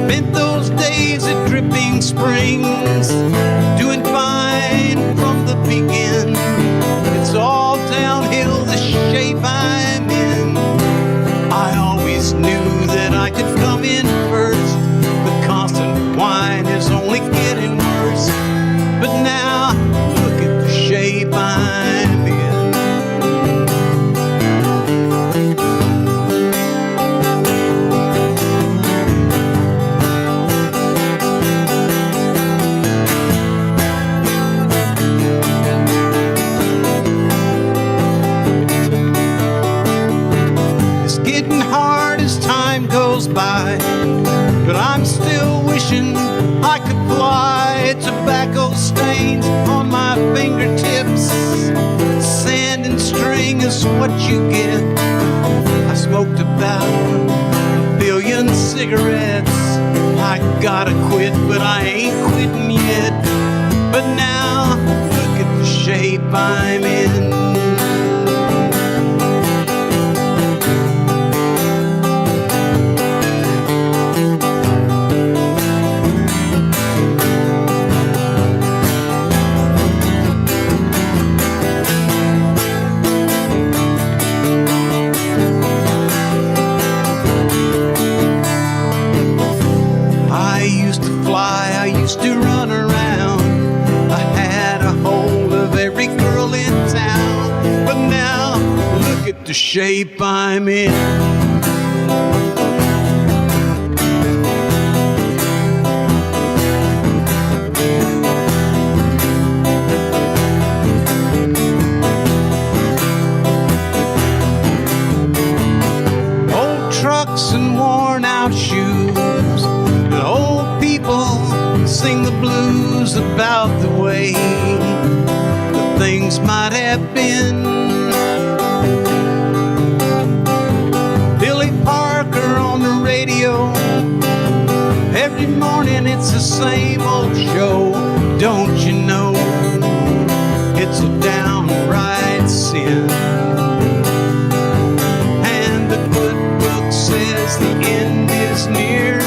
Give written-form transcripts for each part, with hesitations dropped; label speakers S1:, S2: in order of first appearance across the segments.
S1: Spent those days at Dripping Springs, doing fine from the begin. It's all downhill, the shape I'm in. I always knew that I could come in first. The constant whine is only getting worse. But now, look at the shape I'm in. By, but I'm still wishing I could fly. Tobacco stains on my fingertips, sand and string is what you get. I smoked about 1 billion cigarettes. I gotta quit, but I ain't quitting yet. But now, look at the shape I'm in. To run around, I had a hold of every girl in town. But now, look at the shape I'm in. Old trucks and worn out shoes, and old people sing the blues about the way the things might have been. Billy Parker on the radio, every morning it's the same old show. Don't you know it's a downright sin? And the good book says the end is near.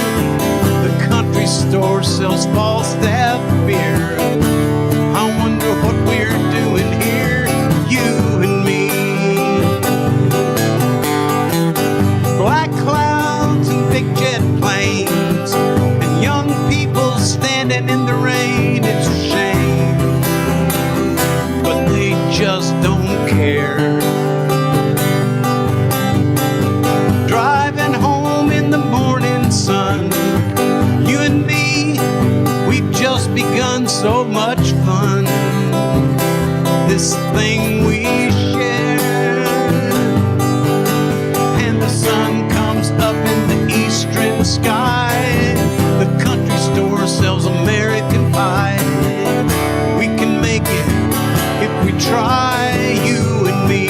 S1: The country store sells Falstaff beer. I wonder what we're doing here, you and me. Black clouds and big jet planes, and young people standing in the rain. It's a shame, but they just don't care. Driving home in the morning sun, you and me, we've just begun so much fun. This thing we share, and the sun comes up in the eastern sky. The country store sells American pie. We can make it if we try, you and me.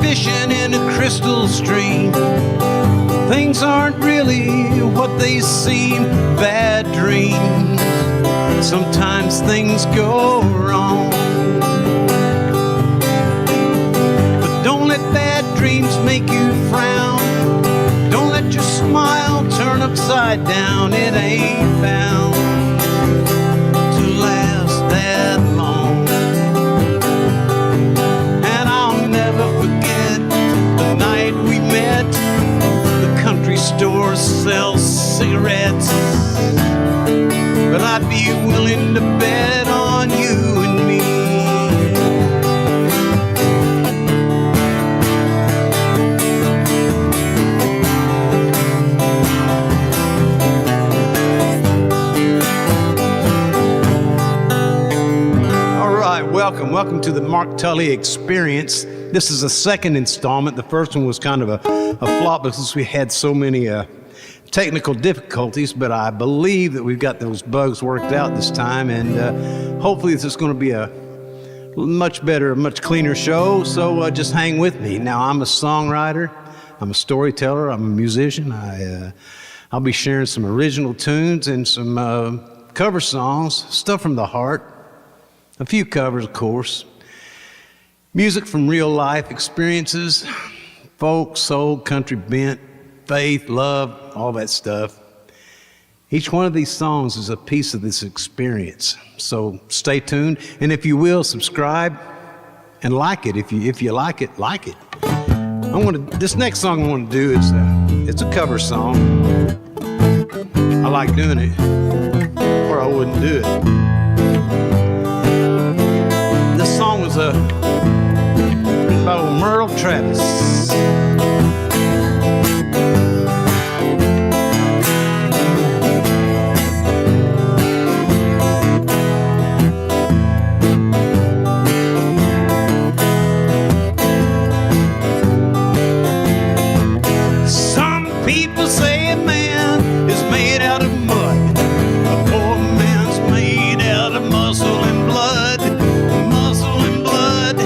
S1: Fishing in a crystal stream, things aren't really what they seem. Bad dreams, sometimes things go wrong. But don't let bad dreams make you frown. Don't let your smile turn upside down. It ain't bound to last that long. And I'll never forget the night we met. The country store sells cigarettes, but I'd be willing to bet on you and me. All right, welcome to the Mark Tulley Experience. This is a second installment. The first one was kind of a flop because we had so many technical difficulties, but I believe that we've got those bugs worked out this time, and hopefully this is going to be a much better, much cleaner show, so just hang with me. Now, I'm a songwriter, I'm a storyteller, I'm a musician. I'll be sharing some original tunes and some cover songs, stuff from the heart, a few covers, of course. Music from real life experiences, folk, soul, country bent, faith, love, all that stuff. Each one of these songs is a piece of this experience. So stay tuned, and if you will, subscribe and like it. If you like it, like it. This next song I want to do is it's a cover song. I like doing it, or I wouldn't do it. This song was written by Merle Travis.
S2: People say a man is made out of mud. A poor man's made out of muscle and blood. Muscle and blood,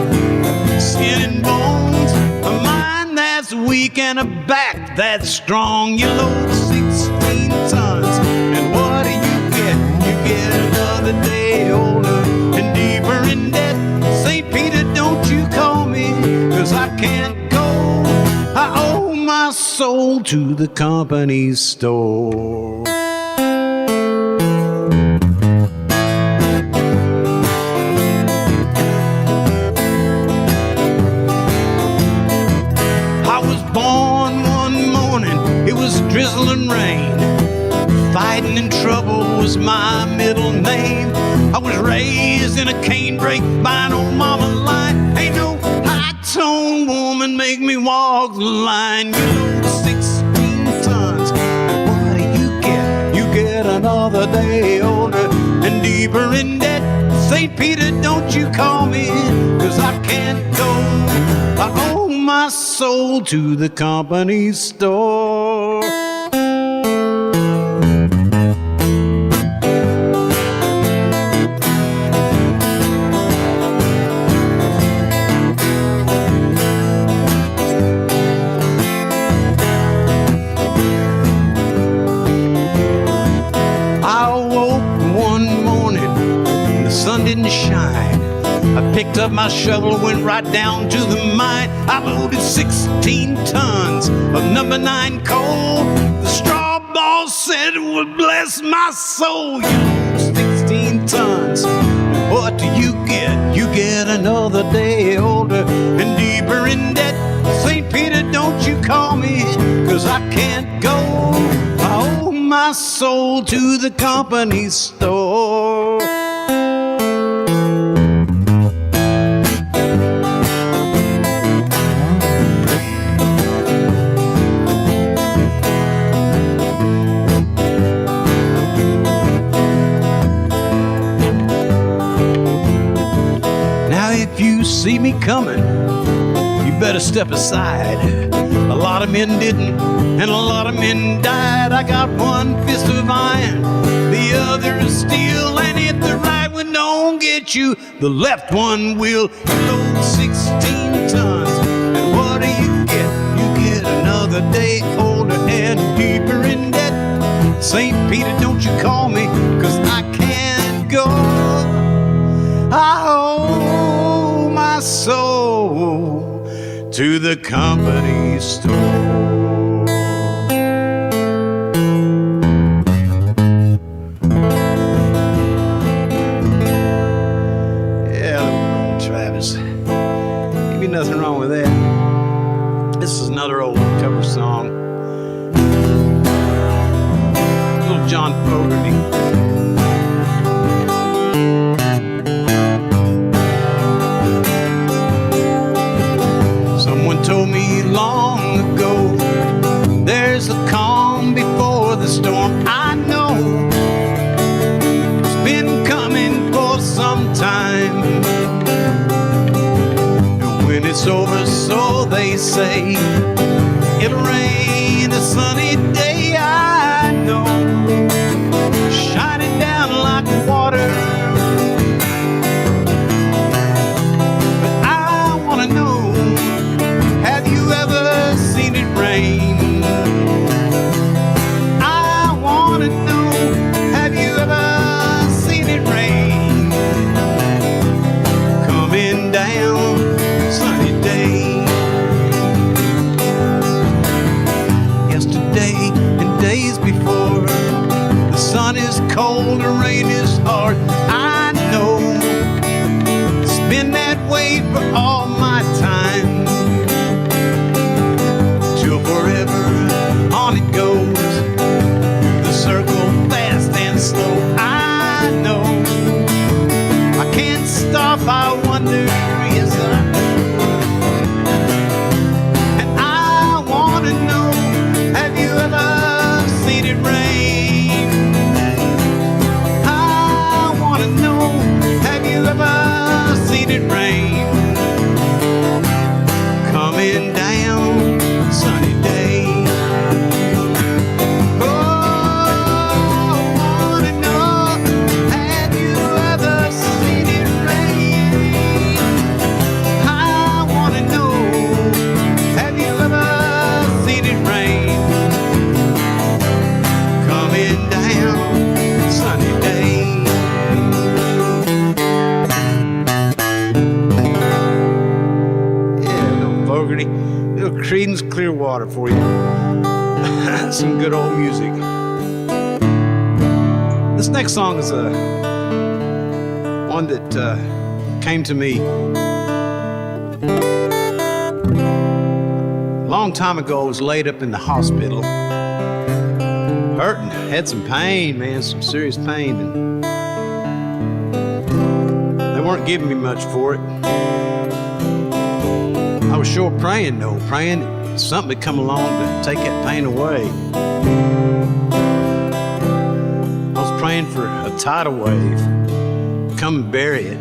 S2: skin and bones. A mind that's weak and a back that's strong. You load 16 tons, and what do you get? You get another day older and deeper in debt. St. Peter, don't you call me, 'cause I can't go. I owe my soul to the company store. I was born one morning, it was drizzling rain. Fighting in trouble was my middle name. I was raised in a canebrake by an old mama line. Ain't no high-tone woman make me walk the line. You load 16 tons, and what do you get? You get another day older and deeper in debt. St. Peter, don't you call me, 'cause I can't go. I owe my soul to the company store. Sun didn't shine. I picked up my shovel, went right down to the mine. I loaded 16 tons of number 9 coal. The straw boss said it would bless my soul. You load 16 tons, and what do you get? You get another day older and deeper in debt. St. Peter, don't you call me, 'cause I can't go. I owe my soul to the company store. If you see me coming, you better step aside. A lot of men didn't, and a lot of men died. I got one fist of iron, the other is steel, and if the right one don't get you, the left one will. You load 16 tons, and what do you get? You get another day older and deeper in debt. St. Peter, don't you call me, 'cause I can't go. I owe my soul to the company store. Yeah, Travis. Maybe nothing wrong with that. This is another old cover song. Little John Fogerty. Someone told me long ago, there's a calm before the storm. I know it's been coming for some time, and when it it's over, so they say. It'll rain a sunny day, I know, shining down like water. But I wanna know, have you ever seen it rain? I wanna know, have you ever seen it rain? Coming down sunny day. Yesterday and days before, the sun is cold, the rain is hard. I know it's been that way for all my time. Till forever on it goes, the circle fast and slow. I know I can't stop, I wonder, yes I do. And I wanna know, have you ever seen it rain? I wanna know, have you ever seen it rain? Coming down sunny day. Oh, I wanna know, have you ever seen it rain? I wanna know, have you ever seen it rain? Coming down sunny day. Yeah, little Fogarty, little Creedence Clearwater for you. Some good old music. This next song is one that came to me a long time ago. I was laid up in the hospital, hurting, had some pain, man, some serious pain, and they weren't giving me much for it. I was sure praying though, praying something would come along to take that pain away. I was praying for a tidal wave, come and bury it.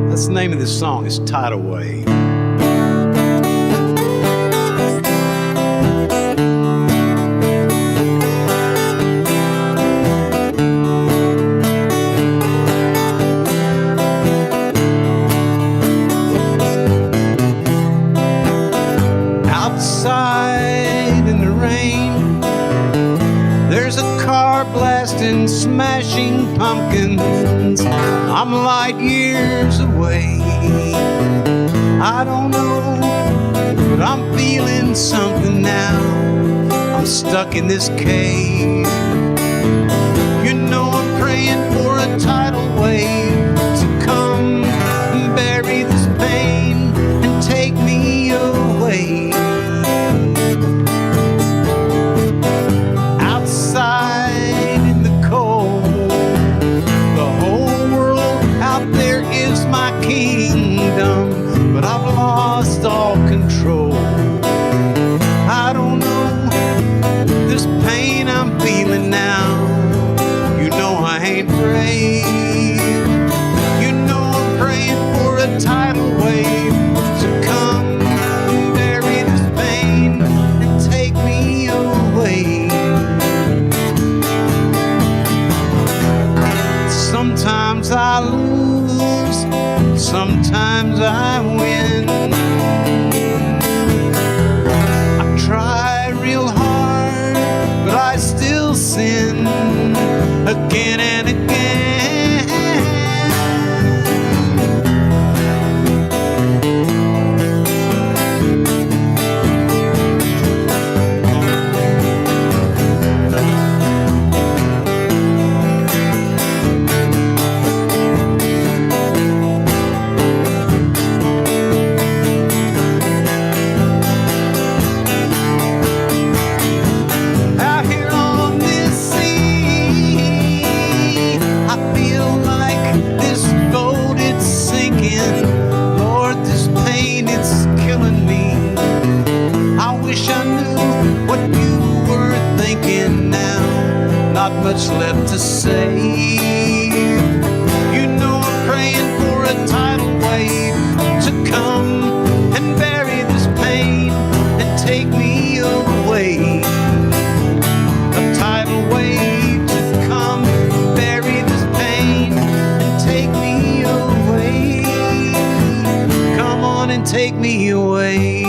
S2: That's the name of this song, it's Tidal Wave. Outside in the rain, there's a car blasting, smashing pumpkins. I'm light years away. I don't know, but I'm feeling something now. I'm stuck in this cave. You know I'm praying for a tidal wave to come and bury this pain and take me away. Outside in the cold, the whole world out there is my kingdom, but I've lost all control. I don't know this pain I'm feeling now. You know I ain't praying. You know I'm praying for a tidal wave to come and bury this pain and take me away. Sometimes I lose, sometimes I win. I try real hard, but I still sin again and again.
S1: much left to say. You know I'm praying for a tidal wave to come and bury this pain and take me away. A tidal wave to come, bury this pain and take me away. Come on and take me away.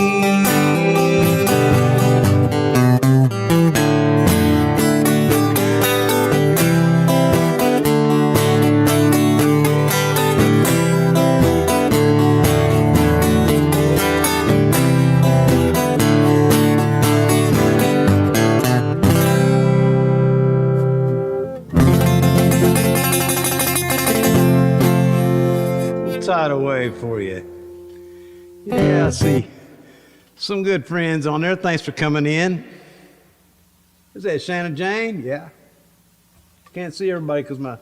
S2: Tidal wave for you. Yeah, I see some good friends on there. Thanks for coming in. Is that Shannon Jane? Yeah. Can't see everybody because my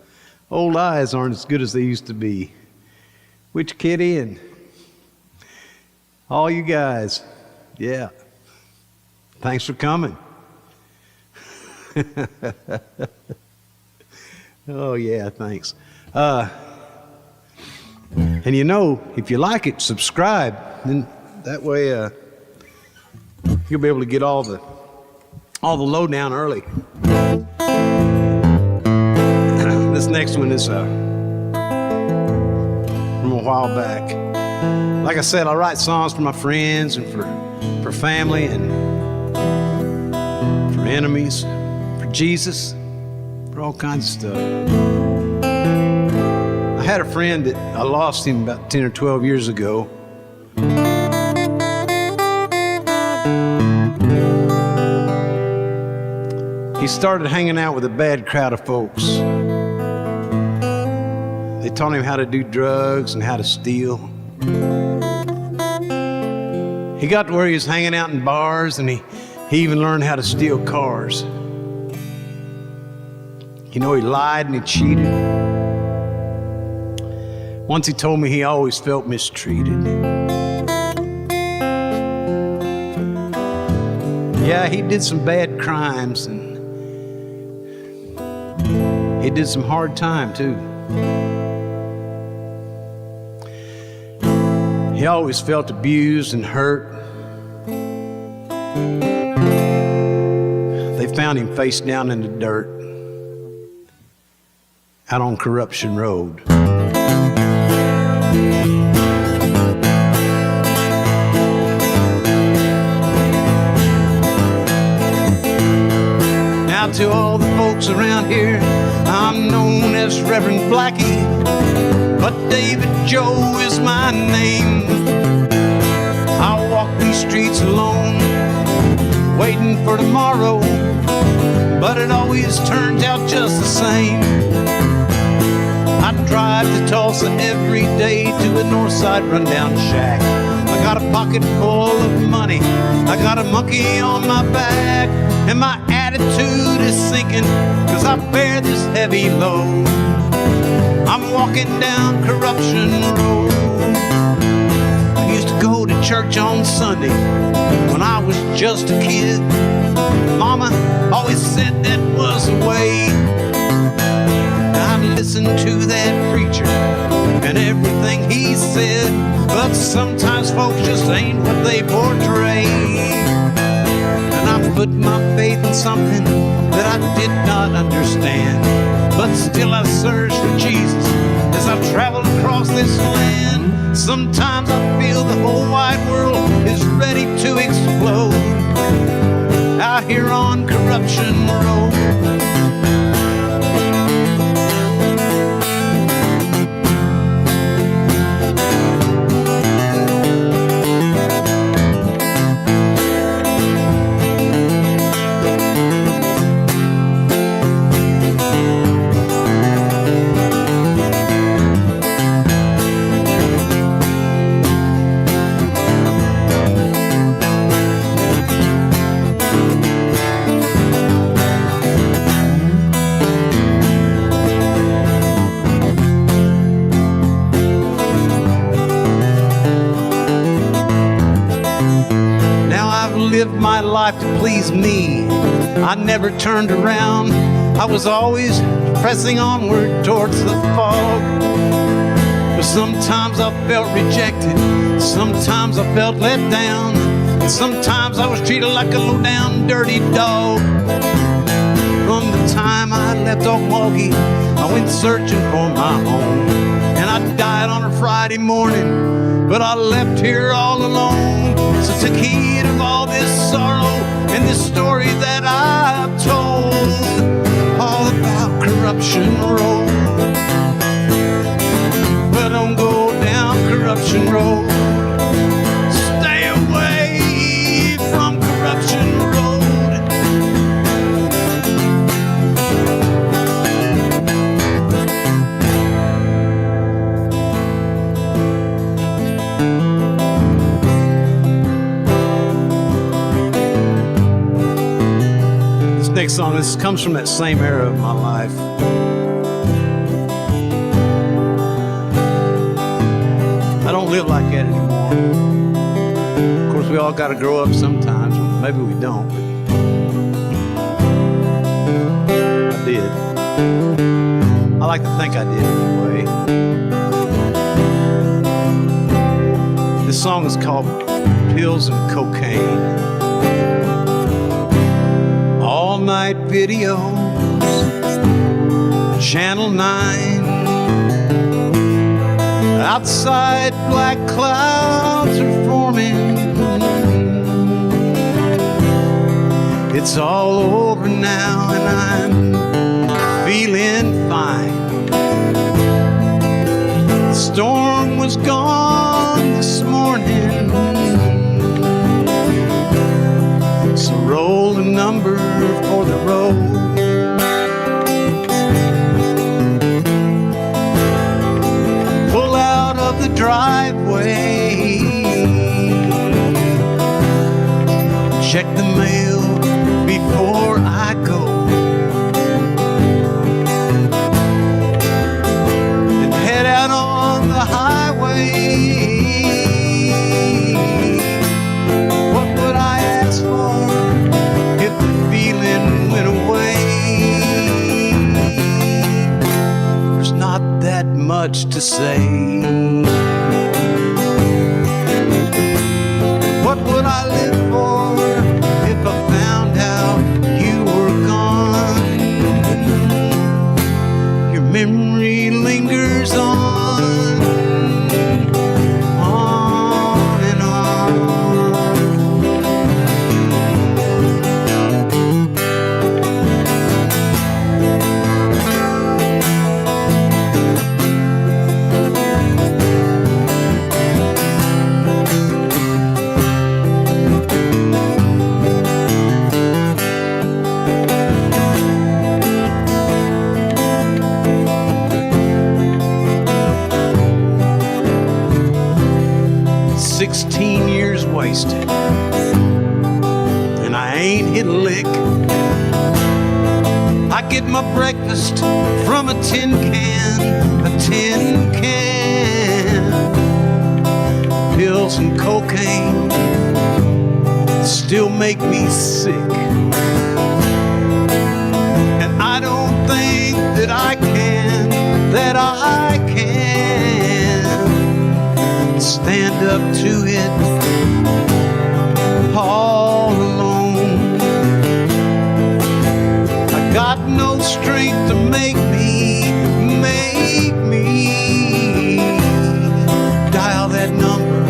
S2: old eyes aren't as good as they used to be. Witch Kitty and all you guys. Yeah. Thanks for coming. Oh, yeah, thanks. And you know, if you like it, subscribe. Then that way you'll be able to get all the lowdown early. This next one is from a while back. Like I said, I write songs for my friends and for family and for enemies, for Jesus, for all kinds of stuff. I had a friend that I lost him about 10 or 12 years ago. He started hanging out with a bad crowd of folks. They taught him how to do drugs and how to steal. He got to where he was hanging out in bars, and he even learned how to steal cars. You know, he lied and he cheated. Once he told me he always felt mistreated. Yeah, he did some bad crimes and he did some hard time too. He always felt abused and hurt. They found him face down in the dirt out on Corruption Road. Now to all the folks around here, I'm known as Reverend Blackie, but David Joe is my name. I walk these streets alone, waiting for tomorrow, but it always turns out just the same. I drive to Tulsa every day to a Northside rundown shack. I got a pocket full of money, I got a monkey on my back, and my attitude is sinking, cause I bear this heavy load. I'm walking down Corruption Road. I used to go to church on Sunday when I was just a kid. Mama always said that was the way. I'd listen to that preacher and everything he said, but sometimes folks just ain't what they portray. And I put my faith in something that I did not understand, but still I search for Jesus as I travel across this land. Sometimes I feel the whole wide world is ready to explode out here on Corruption Road. My life to please me, I never turned around. I was always pressing onward towards the fog. But sometimes I felt rejected, sometimes I felt let down, and sometimes I was treated like a low-down, dirty dog. From the time I left Milwaukee, I went searching for my home, and I died on a Friday morning, but I left here all alone. So take heed of all this sorrow and this story that I've told, all about Corruption Road. But don't go down Corruption Road. Stay away from Corruption Road. Next song, this comes from that same era of my life. I don't live like that anymore. Of course, we all got to grow up sometimes. Maybe we don't, but I did. I like to think I did anyway. This song is called Pills and Cocaine. All-night videos, Channel 9. Outside black clouds are forming. It's all over now and I'm feeling fine. The storm was gone this morning, so roll the number for the road. Pull out of the driveway, check the mail before I go, and head out on the highway. What would I ask for if the feeling went away? There's not that much to say. What would I live for if I found out you were gone? Your memory lingers on and on. 16 years wasted, and I ain't hit a lick. I get my breakfast from a tin can, a tin can. Pills and cocaine still make me sick, and I don't think that I can stand up to it all alone. I got no strength to make me dial that number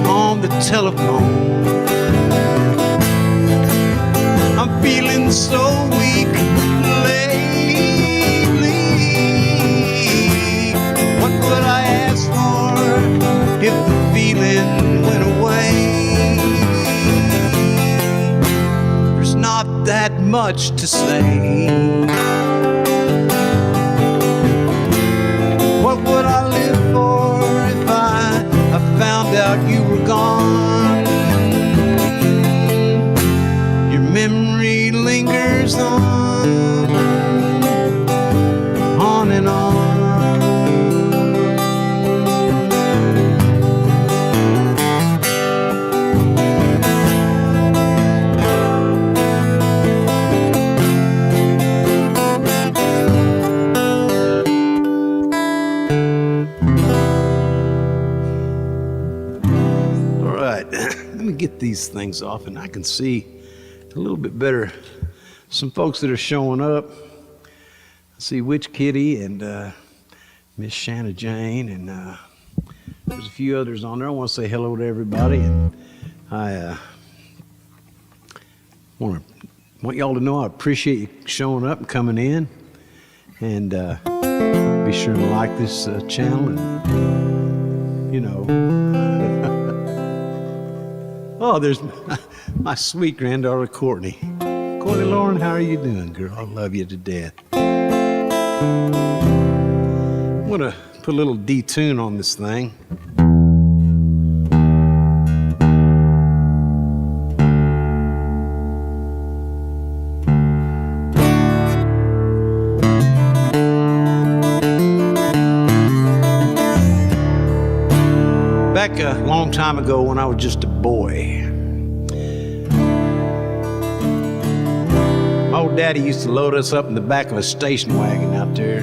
S2: on the telephone. I'm feeling so weak lately. What would I ask for if the feeling went away? There's not that much to say. What would I live for if I found out you were gone? Your memory lingers on and on. me get these things off and I can see a little bit better some folks that are showing up. I see Witch Kitty and Miss Shanna Jane, and there's a few others on there. I want to say hello to everybody, and I want y'all to know I appreciate you showing up and coming in, and be sure to like this channel, and you know. Oh, there's my sweet granddaughter Courtney. Courtney Lauren, how are you doing, girl? I love you to death. I'm gonna put a little detune on this thing. Back a long time ago when I was just a boy, my old daddy used to load us up in the back of a station wagon out there.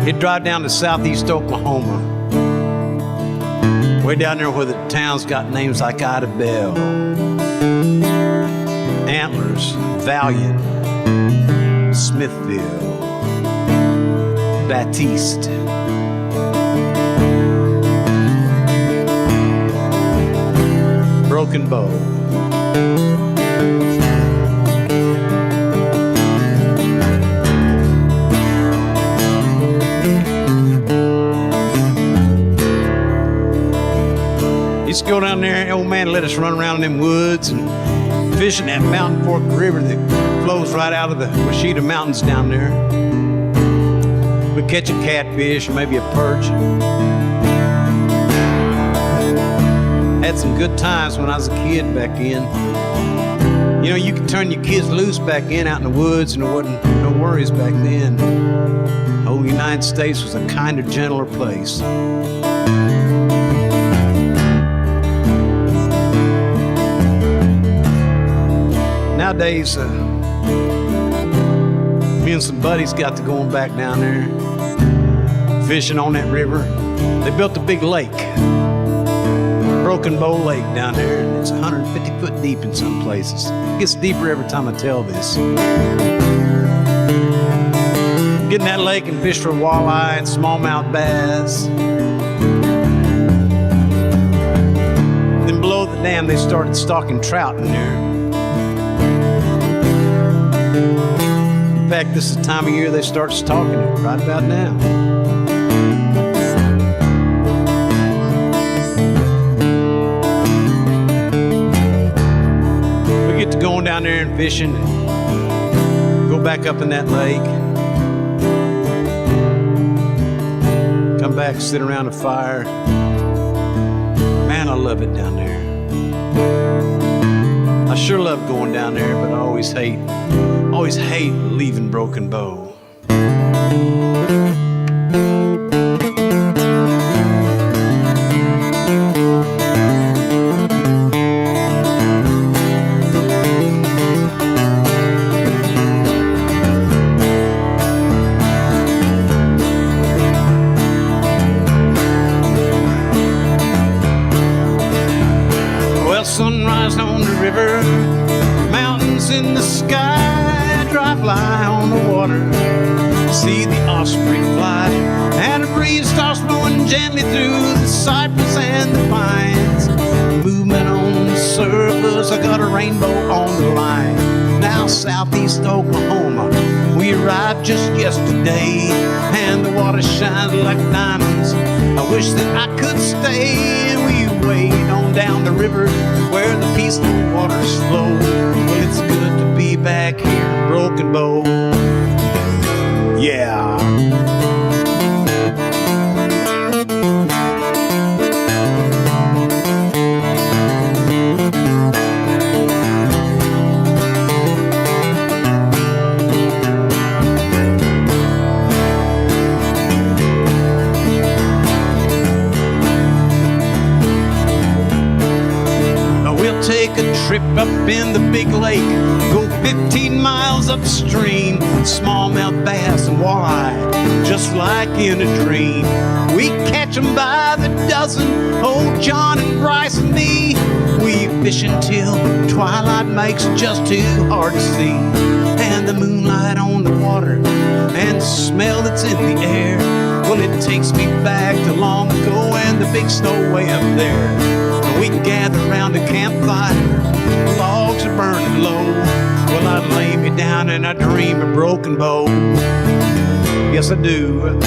S2: He'd drive down to southeast Oklahoma, way down there where the town's got names like Ida Bell, Antlers, Valiant, Smithville, Batiste. Broken Bow. Used to go down there, old man let us run around in them woods and fish in that Mountain Fork River that flows right out of the Washita Mountains down there. We'd catch a catfish or maybe a perch. Had some good times when I was a kid back in. You know, you could turn your kids loose back in out in the woods and there wasn't no worries back then. The whole United States was a kinder, gentler place. Nowadays, me and some buddies got to going back down there, fishing on that river. They built a big lake. Broken Bow Lake down there, and it's 150 foot deep in some places. It gets deeper every time I tell this. Get in that lake and fish for walleye and smallmouth bass. Then below the dam, they started stocking trout in there. In fact, this is the time of year they start stocking it, right about now. Going down there and fishing, and go back up in that lake, come back, sit around a fire. Man, I love it down there. I sure love going down there, but I always hate leaving Broken Bow. Sunrise on the river, mountains in the sky, dry fly on the water, see the osprey fly, and a breeze starts blowing gently through the cypress and the pines. Movement on the surface, I got a rainbow on the line. Now southeast Oklahoma, we arrived just yesterday, and the water shines like diamonds. I wish that I could stay. We wade on down the river where the peaceful waters flow. Well, it's good to be back here in Broken Bow. Yeah. Take a trip up in the big lake, go 15 miles upstream, smallmouth bass and walleye just like in a dream. We catch 'em by the dozen, old John and Bryce and me. We fish until twilight makes just too hard to see. And the moonlight on the water and the smell that's in the air, well, it takes me back to long ago and the big snow way up there. We gather round a campfire, logs are burning low. Well, I lay me down and I dream a broken bow. Yes, I do.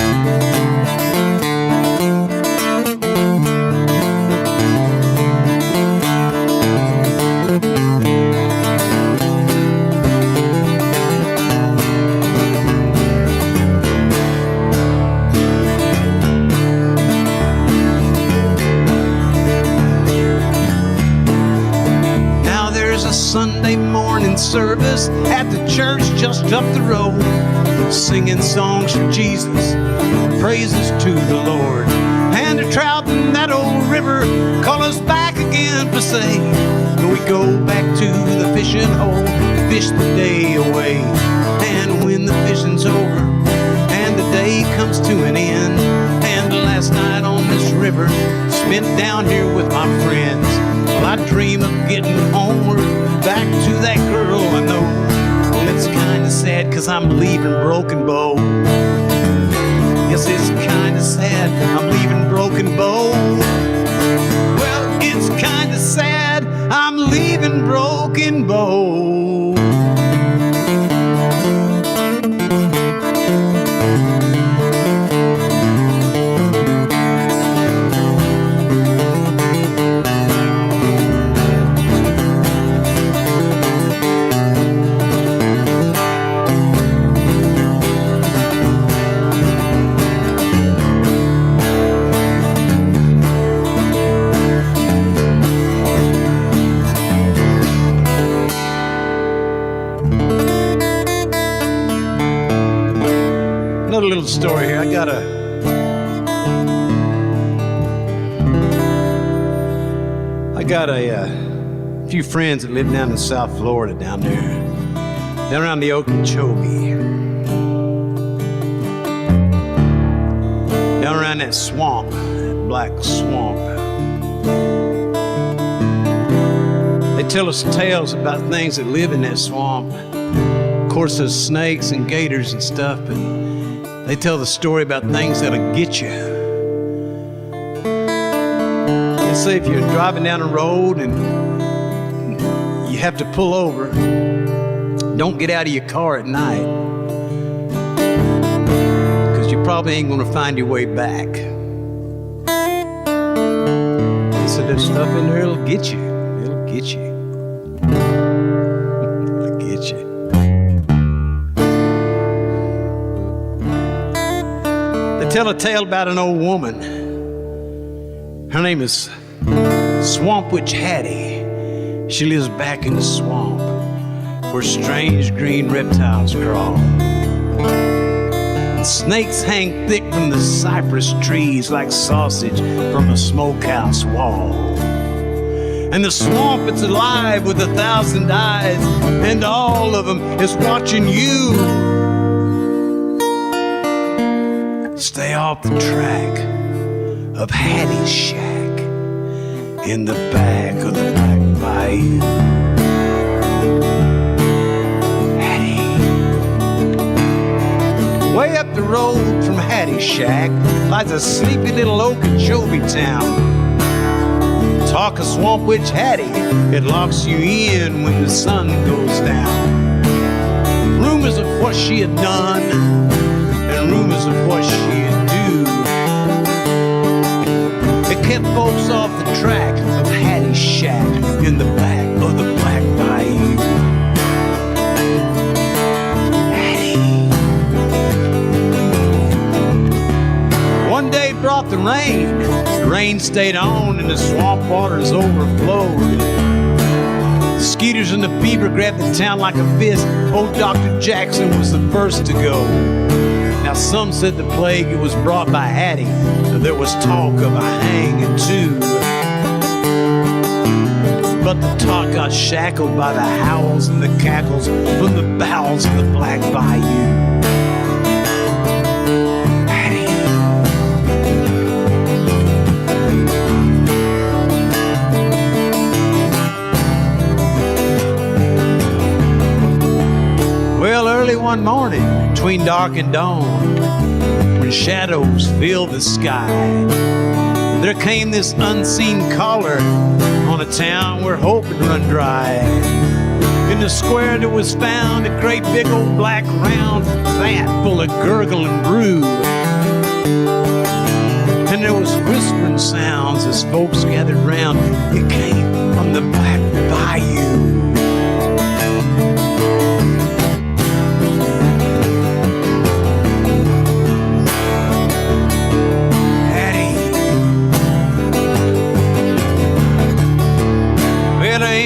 S1: Sunday morning service at the church just up the road, singing songs for Jesus, praises to the Lord. And a trout in that old river call us back again for say, we go back to the fishing hole, fish the day away. And when the fishing's over and the day comes to an end, and the last night on this river spent down here with my friends, well, I dream of getting homeward back to that girl I know. Well, it's kinda sad 'cause I'm leaving Broken Bow. Yes, it's kinda sad I'm leaving Broken Bow. Well, it's kinda sad I'm leaving Broken Bow.
S2: Little story here. I got a few friends that live down in South Florida, down there, down around the Okeechobee, down around that swamp, that black swamp. They tell us tales about things that live in that swamp. Of course, there's snakes and gators and stuff, but they tell the story about things that'll get you. They say if you're driving down a road and you have to pull over, don't get out of your car at night, because you probably ain't gonna find your way back. They said there's stuff in there that'll get you. It'll get you. It'll get you. Tell a tale about an old woman. Her name is Swamp Witch Hattie. She lives back in the swamp where strange green reptiles crawl. And snakes hang thick from the cypress trees like sausage from a smokehouse wall. And the swamp, it's alive with 1,000 eyes, and all of them is watching you. Stay off the track of Hattie's shack in the back of the Black Bayou. Hattie. Way up the road from Hattie's shack lies a sleepy little Okeechobee town. Talk of Swamp Witch Hattie, it locks you in when the sun goes down. Rumors of what she had done and rumors of what she'd do, it kept folks off the track of Hattie's shack in the back of the Black Bayou. Hattie. One day brought the rain. The rain stayed on and the swamp waters overflowed. The skeeters and the beaver grabbed the town like a fist. Old Dr. Jackson was the first to go. Now some said the plague it was brought by Hattie, so there was talk of a hanging too. But the talk got shackled by the howls and the cackles from the bowels of the Black Bayou. between dark and dawn, when shadows filled the sky, there came this unseen caller on a town where hope had run dry. In the square there was found a great big old black round vat full of gurgling brew. And there was whispering sounds as folks gathered round. It came from the Black Bayou.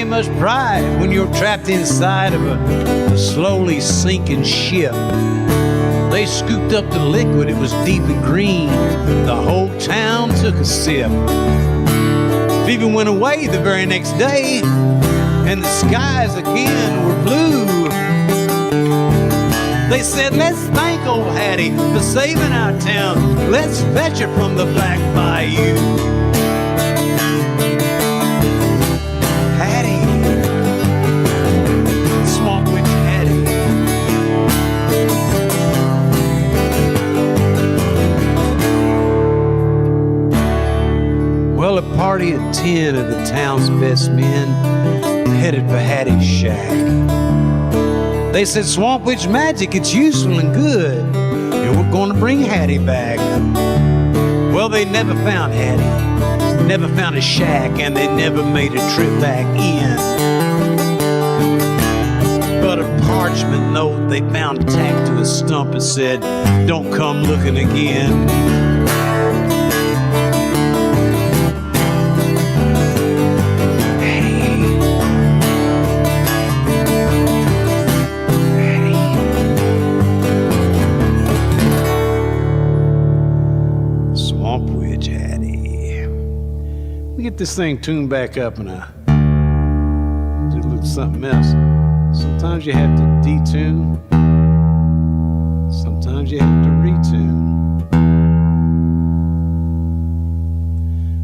S2: Much pride when you're trapped inside of a slowly sinking ship. They scooped up the liquid, it was deep and green. The whole town took a sip. Leavin went away the very next day, and the skies again were blue. They said, let's thank old Hattie for saving our town. Let's fetch her from the Black Bayou. Well, a party of 10 of the town's best men headed for Hattie's shack. They said, Swamp Witch magic, it's useful and good, and we're going to bring Hattie back. Well, they never found Hattie, never found a shack, and they never made a trip back in. But a parchment note they found tacked to a stump and said, don't come looking again. Get this thing tuned back up and I do a little something else. Sometimes you have to detune, sometimes you have to retune.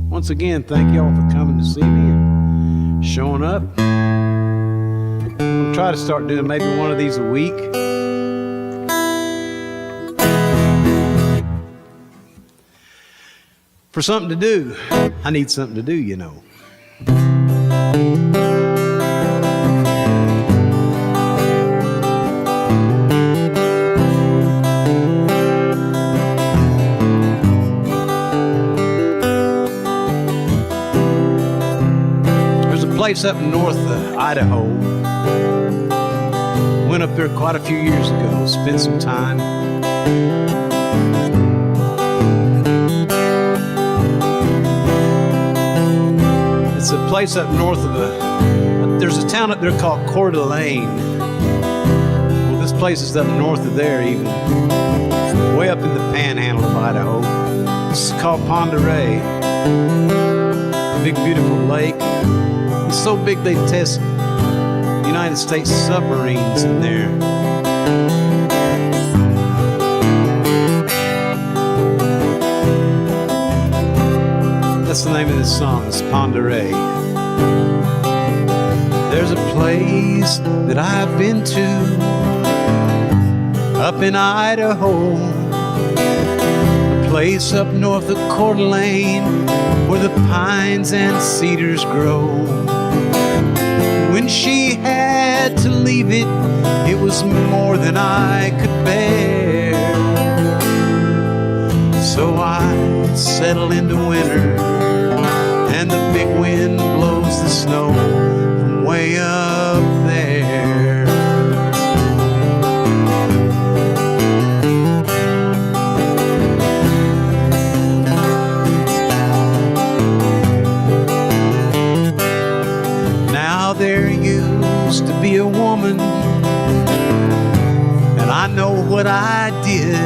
S2: Once again, thank y'all for coming to see me and showing up. I'm gonna try to start doing maybe one of these a week. For something to do. I need something to do, you know. There's a place up north of Idaho. Went up there quite a few years ago, spent some time. It's a place up north of there's a town up there called Coeur d'Alene. Well, this place is up north of there even. Way up in the panhandle of Idaho. It's called Pend Oreille. Big, beautiful lake. It's so big they test United States submarines in there. That's the name of this song, it's Pend Oreille. There's a place that I've been to up in Idaho, a place up north of Coeur d'Alene where the pines and cedars grow. When she had to leave it, it was more than I could bear. So I settled into winter, and the big wind blows the snow from way up there. Now there used to be a woman, and I know what I did.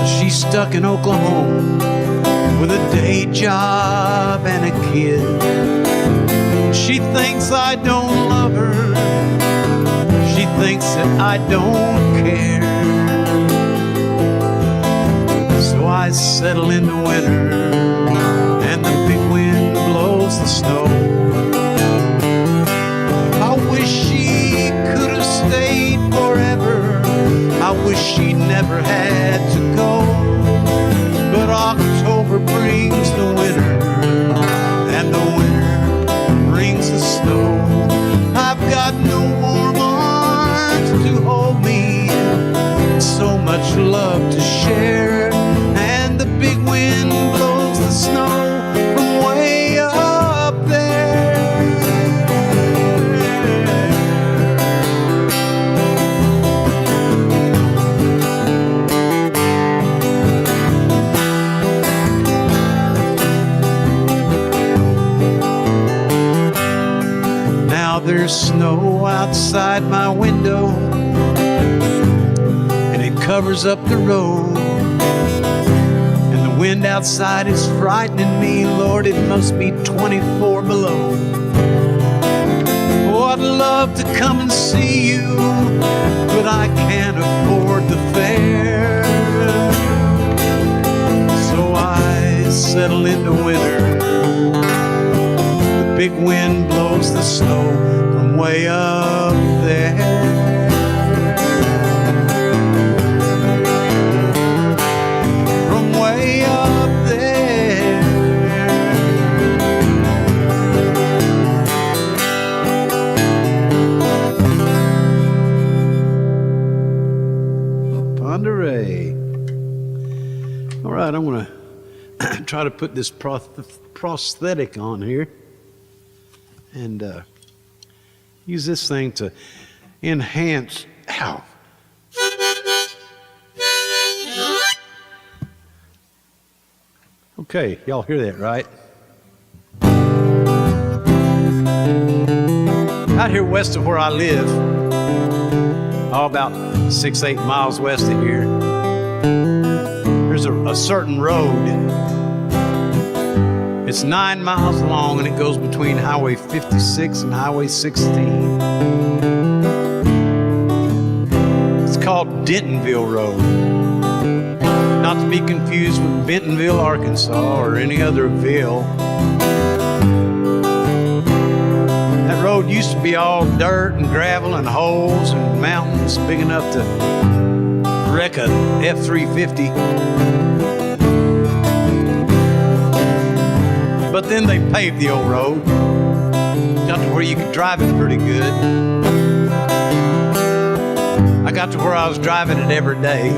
S2: She's stuck in Oklahoma with a day job and a kid. She thinks I don't love her. She thinks that I don't care. So I settle into winter, and the big wind blows the snow. I wish she could have stayed forever,
S1: love to share. And the big wind blows the snow from way up there. Now there's snow outside my window, and it covers up the road. And the wind outside is frightening me. Lord, it must be 24 below. Oh, I'd love to come and see you, but I can't afford the fare. So I settle into winter. The big wind blows the snow from way up there. From way up there. Ponderay. All right, I'm going to try to put this prosthetic on here and use this thing to enhance. Ow. Okay, y'all hear that, right? Out here west of where I live, about 6-8 miles west of here, there's a certain road. It's 9 miles long, and it goes between Highway 56 and Highway 16. It's called Dentonville Road. Not to be confused with Bentonville, Arkansas, or any other ville. That road used to be all dirt and gravel and holes and mountains big enough to wreck a F-350. But then they paved the old road, got to where you could drive it pretty good. I got to where I was driving it every day.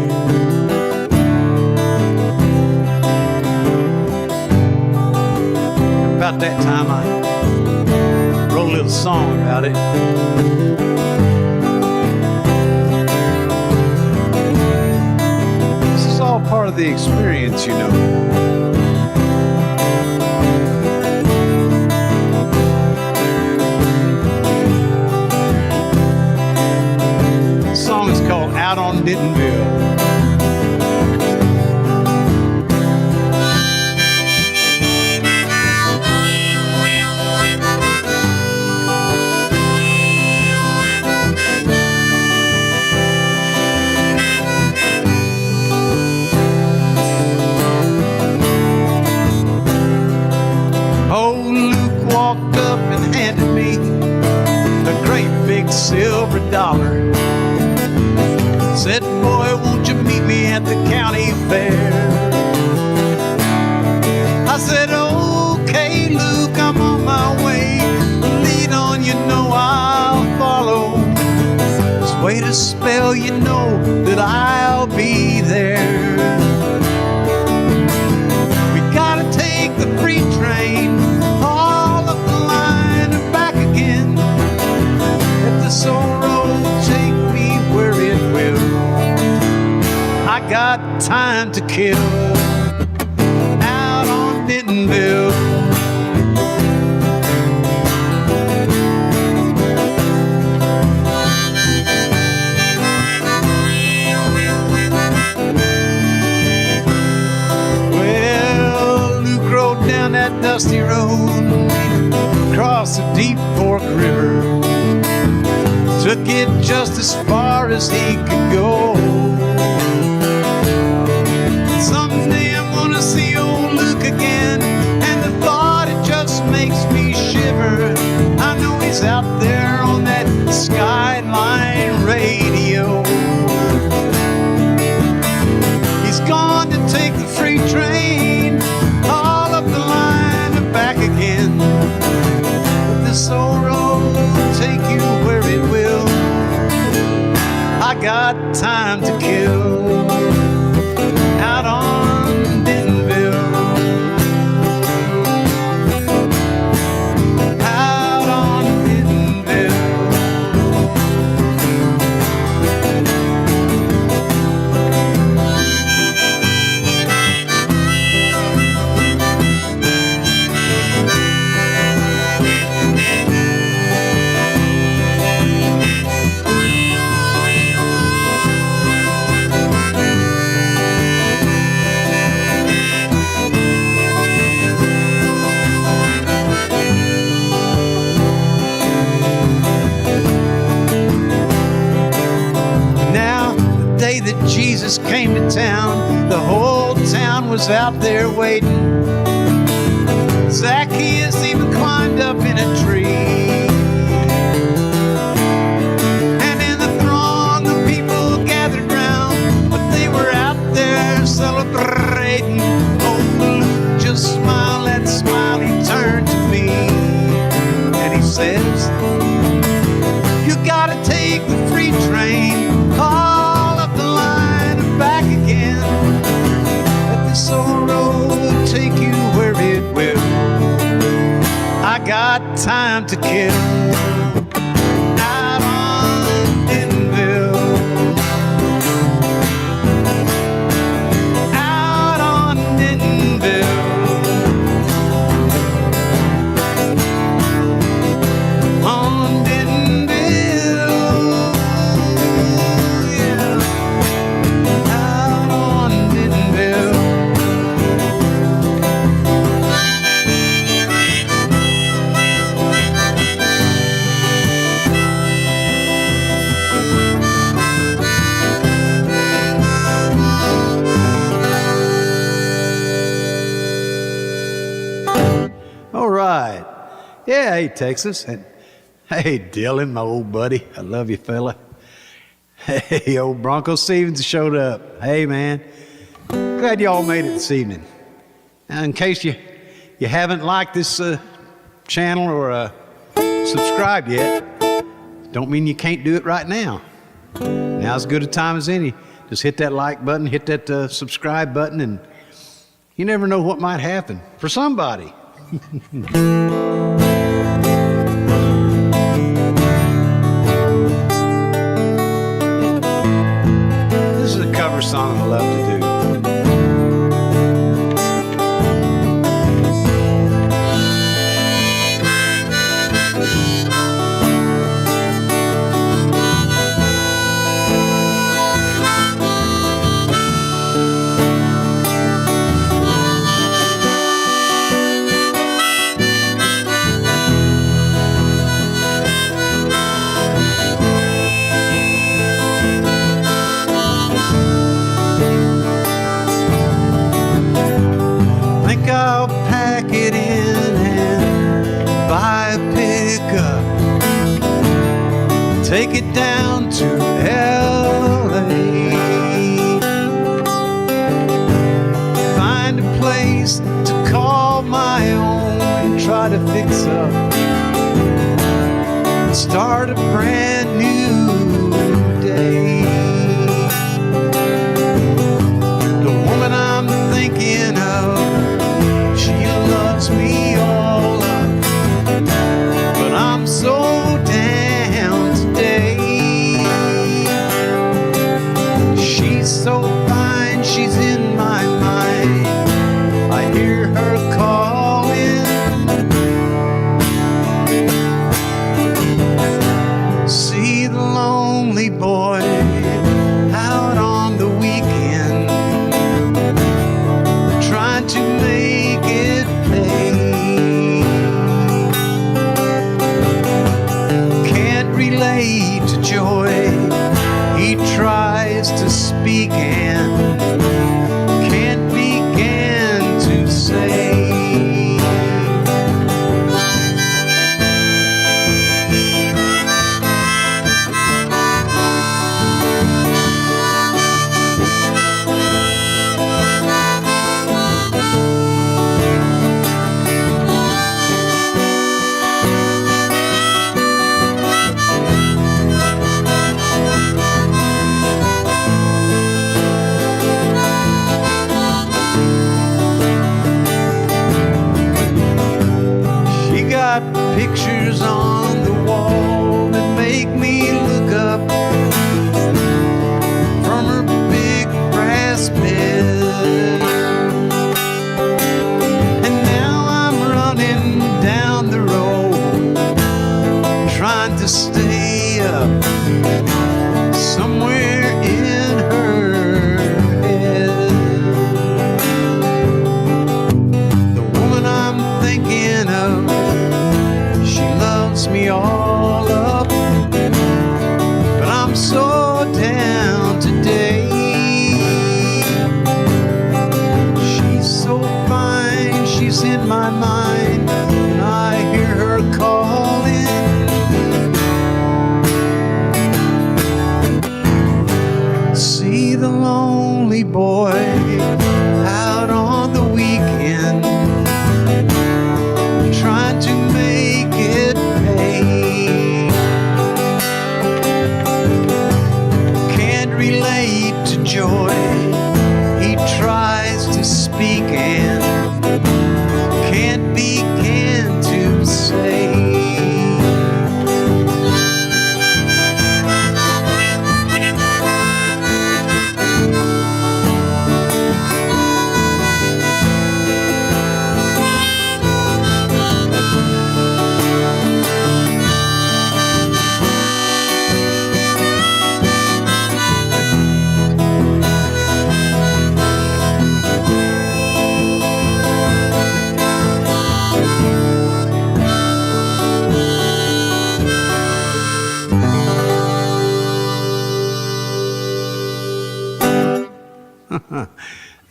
S1: About that time, I wrote a little song about it. This is all part of the experience, you know. The song is called Out on Dentonville. Silver dollar. Said, boy, won't you meet me at the county fair? I said, okay, Luke, I'm on my way. Lead on, you know I'll follow. Just wait a spell, you know that I'll be there. We gotta take the freight train all up the line and back again. This old road take me where it will. I got time to kill out on Dentonville. Well, Luke rode down that dusty road, across the deep Fork River. Took it just as far as he could go. Someday I'm gonna see old Luke again, and the thought, it just makes me shiver. I know he's out there on that Skyline radio. He's gone to take the freight train all up the line and back again. But this old road will take you where it will. I got time to kill.
S2: Jesus came to town, the whole town was out there waiting. Zacchaeus even climbed up in a tree. And in the throng the people gathered round, but they were out there celebrating. Oh, Luke just smiled that smile, he turned to me and he says, you gotta take the free train all up the line and back again. Let this old road take you where it will. I got time to kill. Out on Dentonville. Out on Dentonville. On Dentonville. Yeah. Out on Dentonville. All right. Yeah, hey, Texas. And hey, Dylan, my old buddy. I love you, fella. Hey, old Bronco Stevens showed up. Hey, man. Glad you all made it this evening. Now, in case you haven't liked this channel or subscribed yet, don't mean you can't do it right now. Now's as good a time as any. Just hit that like button, hit that subscribe button, and you never know what might happen for somebody. This is a cover song I love to do. I'll pack it in and buy a pickup, take it down to LA, find a place to call my own and try to fix up, start a brand new day. The woman I'm thinking of, loves me all up, but I'm so down today. She's so fine, she's in my mind. I hear her calling. See the lonely boy out on the weekend, trying to make it pay. Can't relate to joy he tries to speak and can't begin to say. Pictures on the wall that make me look up from her big brass bed. And now I'm running down the road, trying to stay up somewhere in her head. The woman I'm thinking of, she
S1: on my mind, and I hear her calling. See the lonely boy out on the weekend, trying to make it pay. Can't relate to joy he tries to speak and can't begin to say.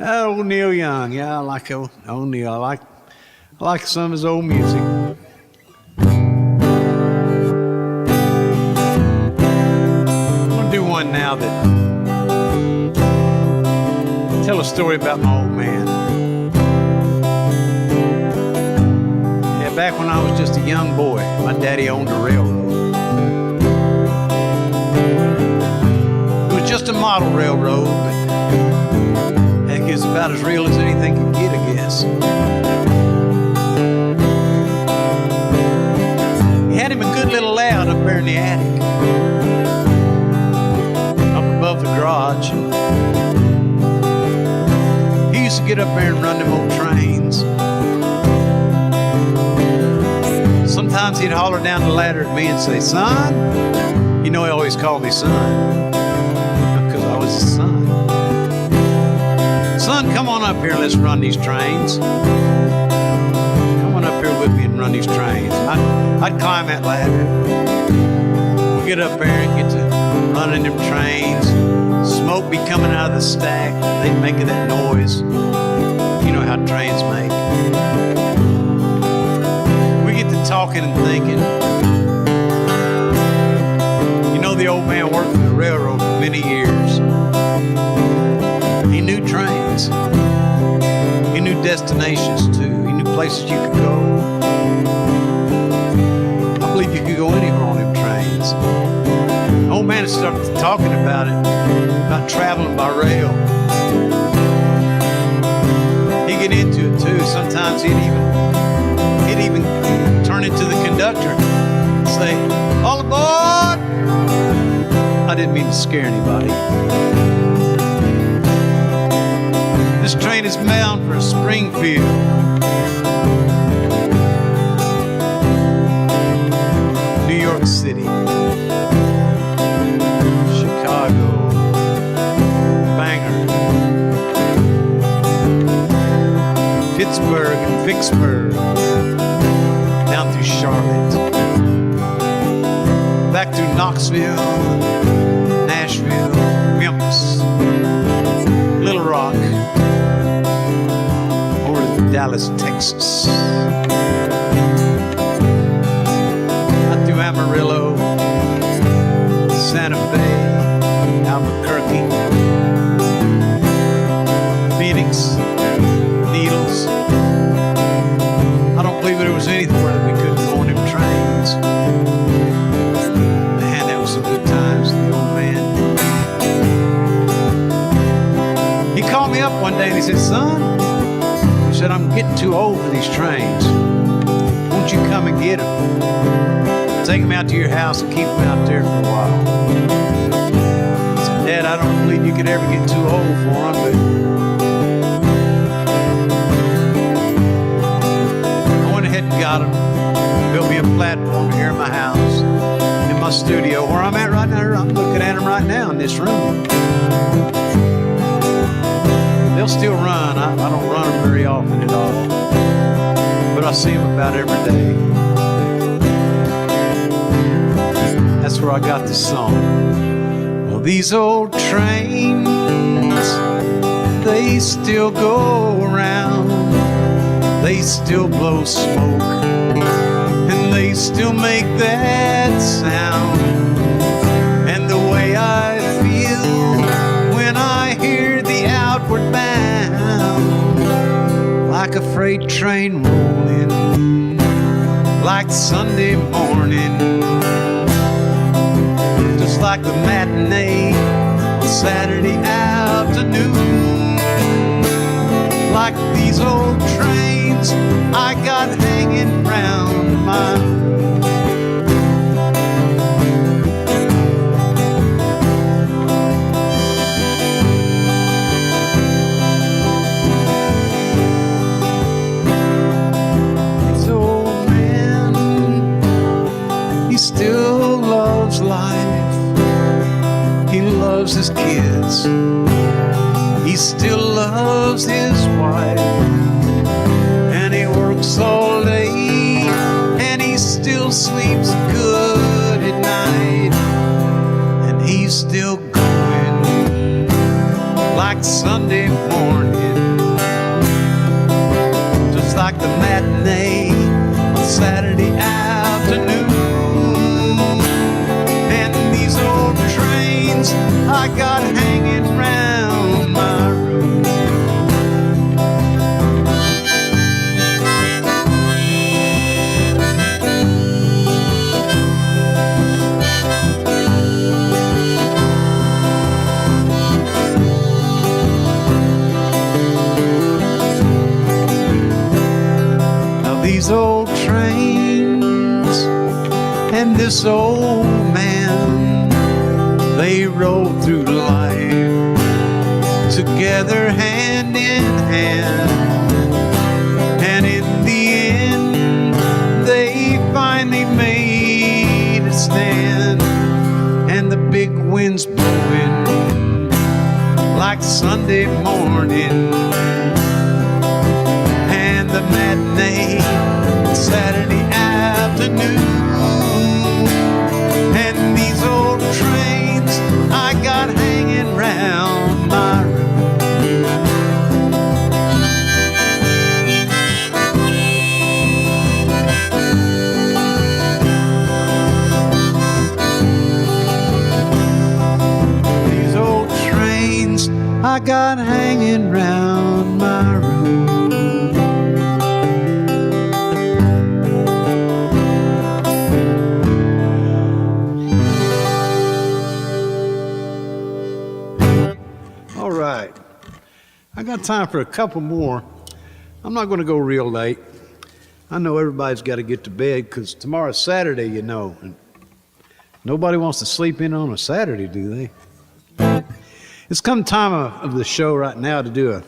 S1: Old Neil Young, yeah, I like old Neil. I like some of his old music. I'm gonna do one now that tell a story about my old man. Yeah, back when I was just a young boy, my daddy owned a railroad. It was just a model railroad, but heck, it's about as real as anything can get, I guess. He had him a good little layout up there in the attic, up above the garage. He used to get up there and run them old trains. Sometimes he'd holler down the ladder at me and say, "Son," you know he always called me son, because I was his son. "Son, come on up here, let's run these trains. Come on up here with me and run these trains." I'd climb that ladder. We'd get up there and get to running them trains. Smoke be coming out of the stack. They'd make that noise. You know how trains make. We get to talking and thinking. You know, the old man worked for the railroad for many years. He knew trains. He knew destinations too. He knew places you could go. I believe you could go anywhere on them trains. The old man started talking about it, about traveling by rail. He'd get into it too. Sometimes he'd even turn into the conductor and say, "All aboard!" I didn't mean to scare anybody. This train is bound for Springfield. New York City. Chicago. Bangor. Pittsburgh and Vicksburg. Down through Charlotte. Back through Knoxville. Nashville. Memphis. Little Rock. Dallas, Texas. Out through Amarillo, Santa Fe, Albuquerque, Phoenix, Needles. I don't believe there was anywhere that we couldn't go on them trains. Man, that was some good times, the old man. He called me up one day and he said, "Son," said, "I'm getting too old for these trains. Won't you come and get them? Take them out to your house and keep them out there for a while." I said, "Dad, I don't believe you could ever get too old for them, but..." I went ahead and got them. Built me a platform here in my house, in my studio, where I'm at right now. I'm looking at them right now in this room. They'll still run. I don't run them very often at all, but I see them about every day. That's where I got this song. Well, these old trains, they still go around.
S2: they still blow smoke, and they still make that sound. And the way I feel when I hear the Outward Bound, like a freight train rolling, like Sunday morning, just like the matinee on Saturday afternoon, like these old trains I got hanging round my room. This old man, he still loves life. He loves his kids. He still loves his wife. And he works all day, and he still sleeps good at night. And he's still going like Sunday morning, just like the matinee on Saturday afternoon. And these old trains I got hanging round my room. Now these old trains and this old man, they roll through life together hand in hand. And in the end, they finally made a stand. And the big wind's blowing like Sunday morning, and the matinee Saturday afternoon. And these old trains I got hanging round my room. These old trains I got hanging round my room. All right, I got time for a couple more. I'm not going to go real late. I know everybody's got to get to bed because tomorrow's Saturday, you know, and nobody wants to sleep in on a Saturday, do they? It's come time of the show right now to do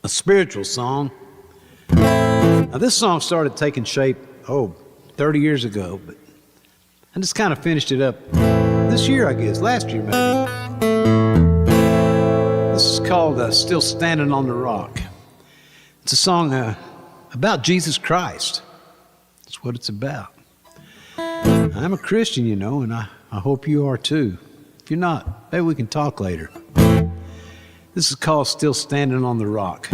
S2: a spiritual song. Now, this song started taking shape, 30 years ago, but I just kind of finished it up this year, I guess, last year maybe. This is called Still Standing on the Rock. It's a song about Jesus Christ. That's what it's about. I'm a Christian, you know, and I hope you are too. If you're not, maybe we can talk later. This is called Still Standing on the Rock.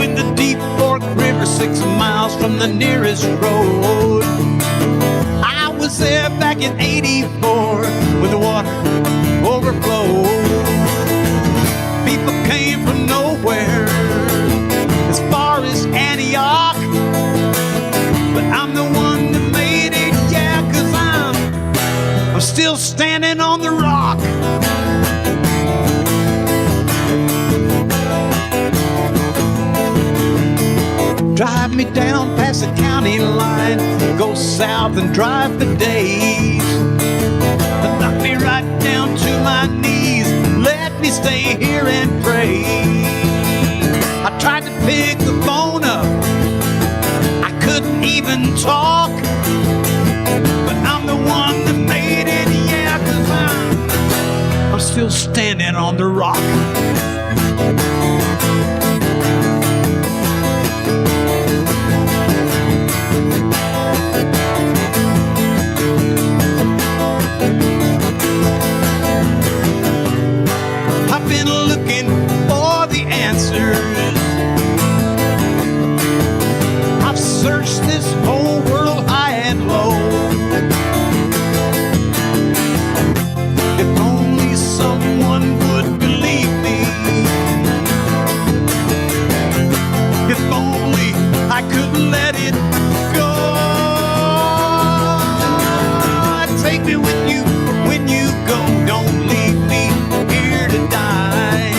S2: In the Deep Fork River, 6 miles from the nearest road. I was there back in '84 when the water overflowed. People came from nowhere as far as Antioch, but I'm the one that made it, yeah, 'cause I'm still standing on the rock. Drive me down past the county line, go south and drive for days. Knock me right down to my knees, let me stay here and pray. I tried to pick the phone up, I couldn't even talk, but I'm the one that made it, yeah, 'cause I'm still standing on the rock. couldn't let it go. Take me with you when you go. Don't leave me here to die.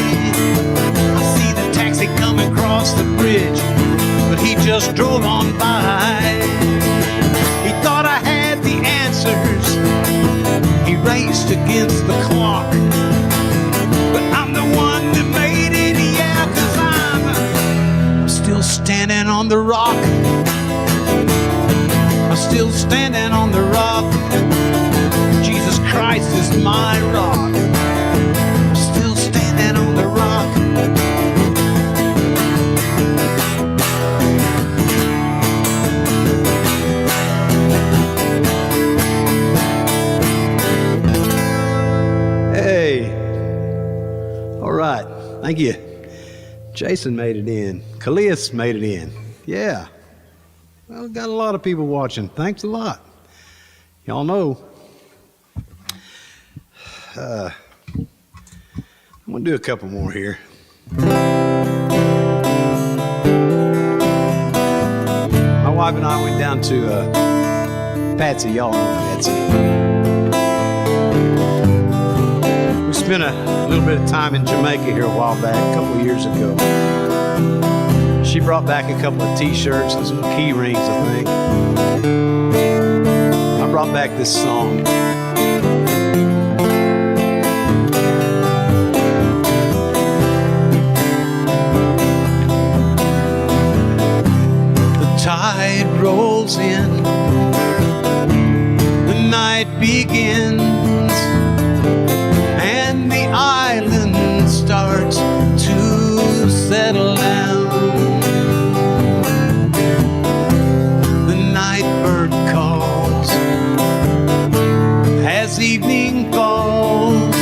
S2: I see the taxi coming across the bridge, but he just drove on by. He thought I had the answers. He raced against the clock, but I'm the one that made it, yeah, 'cause I'm still standing on the rock. I'm still standing on the rock. Jesus Christ is my rock. I'm still standing on the rock. Hey. All right. Thank you. Jason made it in. Kalias made it in. Yeah. Well, got a lot of people watching. Thanks a lot. Y'all know. I'm going to do a couple more here. My wife and I went down to Patsy. Y'all know Patsy. We spent a little bit of time in Jamaica here a while back, a couple of years ago. She brought back a couple of t-shirts and some key rings, I think. I brought back this song. The tide rolls in, the night begins, and the island starts to settle down. As evening falls,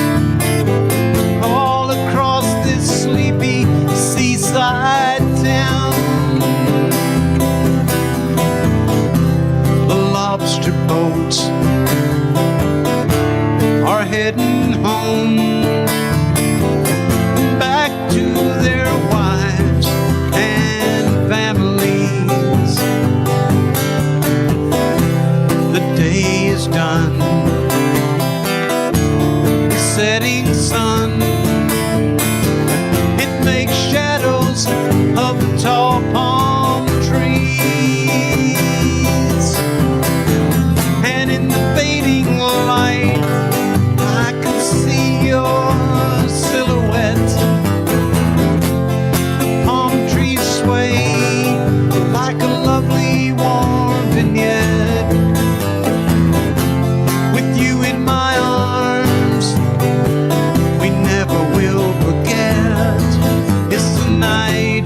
S2: all across this sleepy seaside town, the lobster boats are heading home, back to their wives and families. The day is done. Setting sun, it makes shadows of the tall palm trees, and in the fading light I can see your silhouette. The palm trees sway like a lovely warm vignette, with you in my arms. We never will forget. It's the night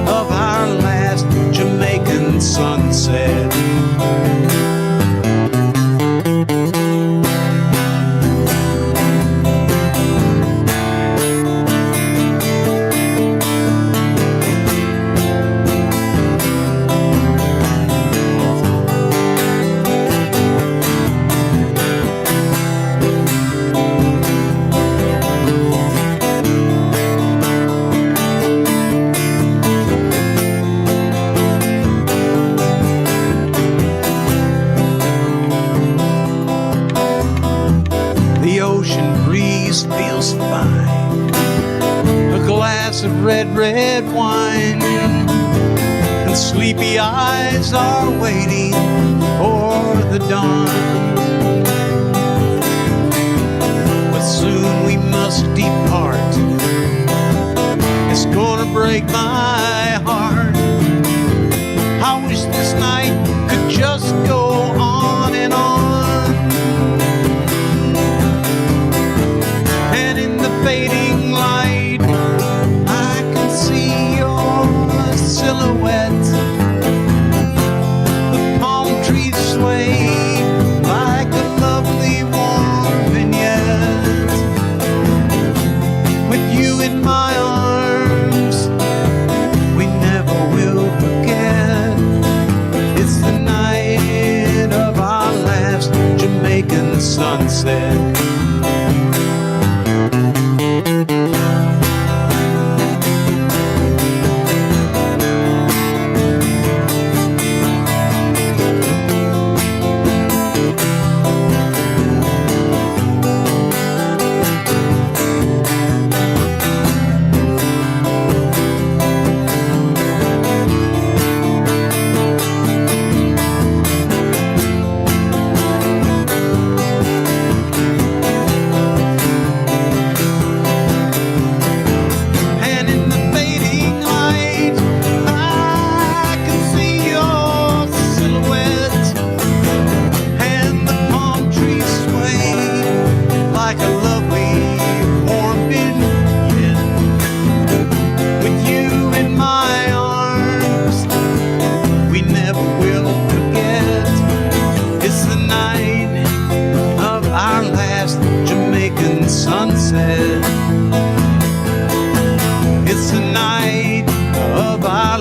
S2: of our last Jamaican sunset. Feels fine, a glass of red wine, and sleepy eyes are waiting for the dawn. But soon we must depart. It's gonna break my heart. I wish this night could just go on and on. Fading light, I can see your silhouette. The palm trees sway like a lovely warm vignette, with you in my arms.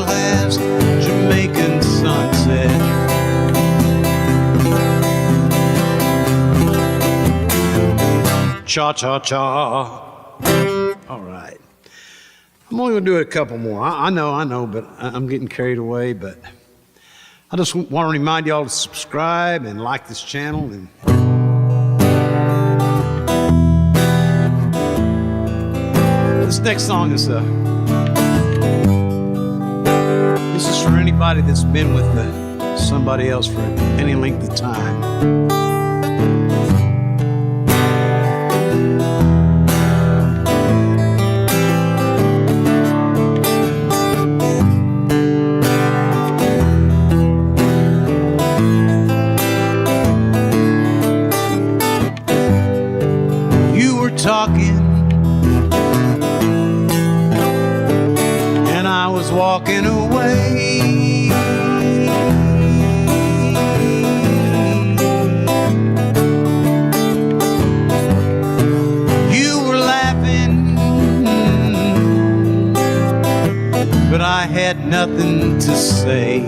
S2: last Jamaican sunset. Cha-cha-cha. All right. I'm only going to do it a couple more. I know, but I'm getting carried away. But I just want to remind y'all to subscribe and like this channel. And this next song is this is for anybody that's been with somebody else for any length of time. Talking, and I was walking away. You were laughing, but I had nothing to say.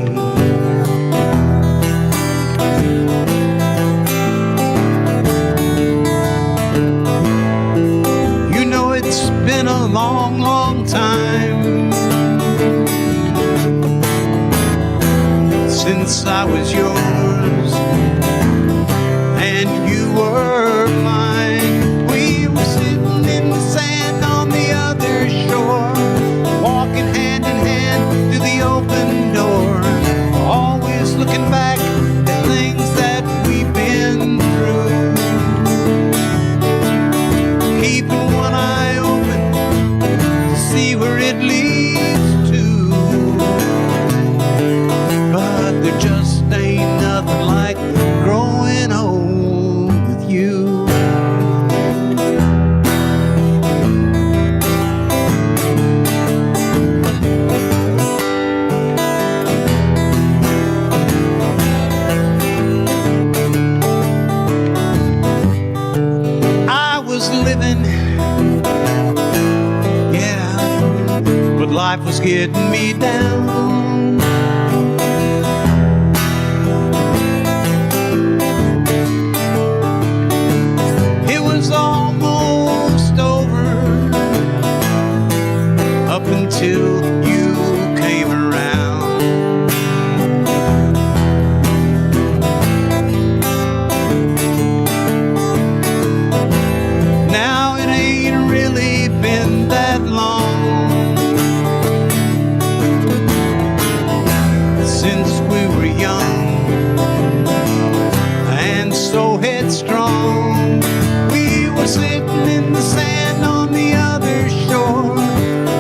S2: It's been a long, long time since I was yours and you were mine. We were sitting in the sand on the other shore, walking hand in hand to the open door, always looking back at things that we've been through, keeping one eye see where it leads to, but there just ain't nothing like growing old with you. I was living, but life was getting me down. It was almost over up until you came around. Now it ain't really been that long since we were young and so headstrong. We were sitting in the sand on the other shore,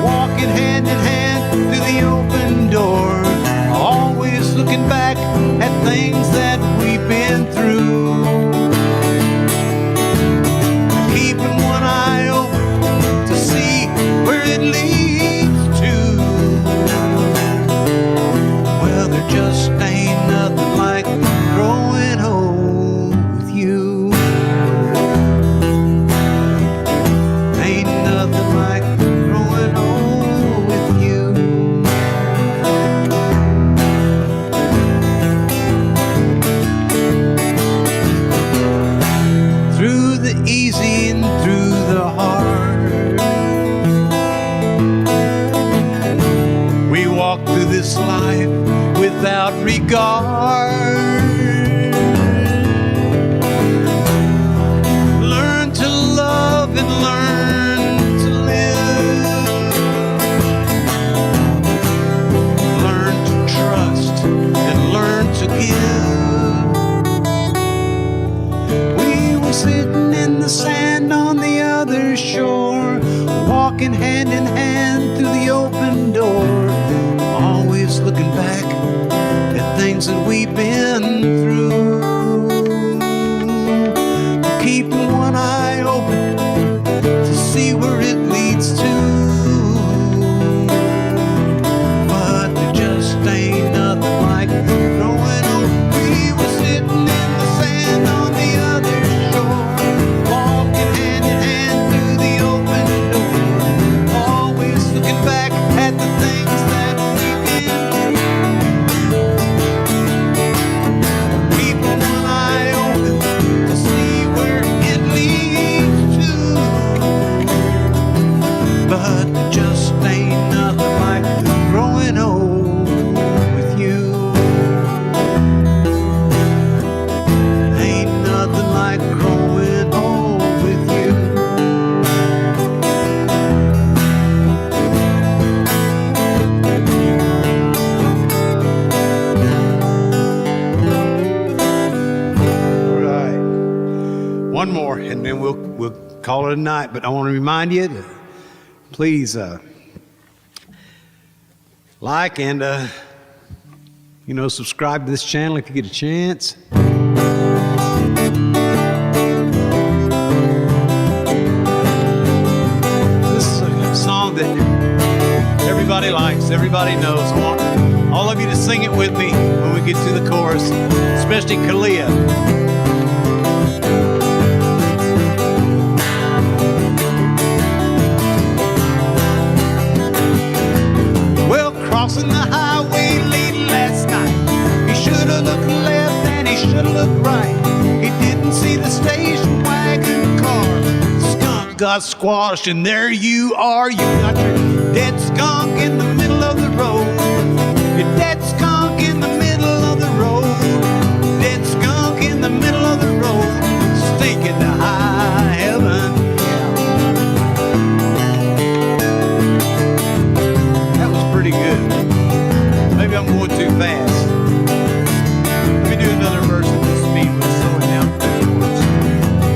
S2: walking hand in hand to the open door, always looking back at things that we've been through, keeping one eye open to see where it leads to. Well, there just ain't nothing like growing old with you. Ain't nothing like growing old with you. Through the easy and through the hard, we walk through this life without regard. Learn to love and learn to live. Learn to trust and learn to give. We were sitting in the sand on the other shore, walking hand in hand through the open door, always looking back at things that we've been through, keeping one eye open to see where it leads to, but there just ain't nothing like growing old. We were sitting in the sand on the other shore, walking hand in hand through the open door, One more, and then we'll call it a night. But I want to remind you to please like and subscribe to this channel if you get a chance. This is a song that everybody likes, everybody knows. I want all of you to sing it with me when we get to the chorus, especially Kalia. Crossing the highway late last night, he should have looked left and he should have looked right. He didn't see the station wagon car. Skunk got squashed and there you are. You got your dead skunk in the middle of the road. Your dead skunk in the middle of the road. Dead skunk in the middle of the road. Stinking to high heaven. Pretty good. Maybe I'm going too fast. Let me do another verse at this speed. Let's slow it down to the chorus.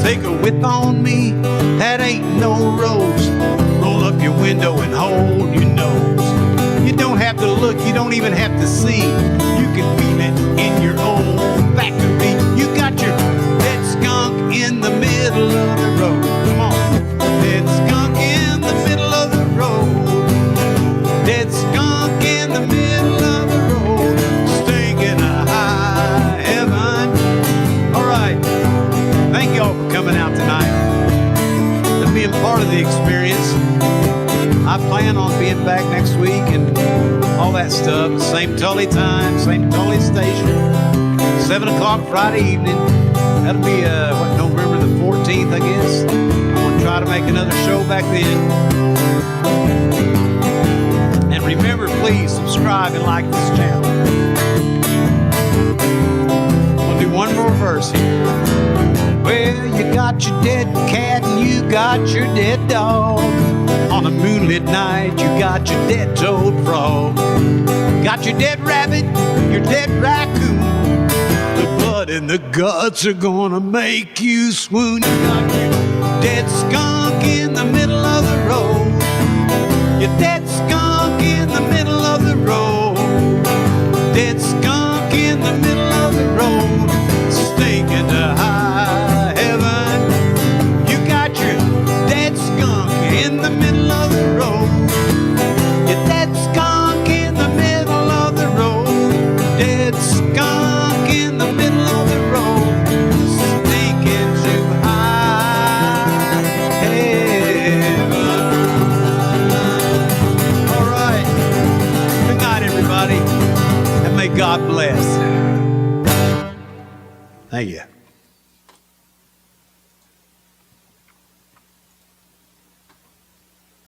S2: Take a whip on me, that ain't no rose. Roll up your window and hold your nose. You don't have to look, you don't even have to see. You can feel it in your old factory. You got your dead skunk in the middle of the road. Come on. Dead skunk in the middle of the road. Dead skunk in the middle of the road, stinking to high heaven. All right, thank y'all for coming out tonight and being part of the experience. I plan on being back next week and all that stuff. Same Tulley time, same Tulley station, 7 o'clock Friday evening. That'll be November the 14th, I guess. I'm gonna try to make another show back then. Remember, please subscribe and like this channel. We'll do one more verse here. Well, you got your dead cat and you got your dead dog. On a moonlit night, you got your dead toad frog. Got your dead rabbit, your dead raccoon. The blood and the guts are gonna make you swoon. You got your dead skunk in the middle of the road. Your dead skunk in the middle of the road. Dead skunk in the middle of the road. Stinking to high heaven. You got your dead skunk in the middle of the road. Your dead skunk in the middle of the road. Dead skunk in the middle of the road. Stinking to high heaven. And may God bless. Thank you.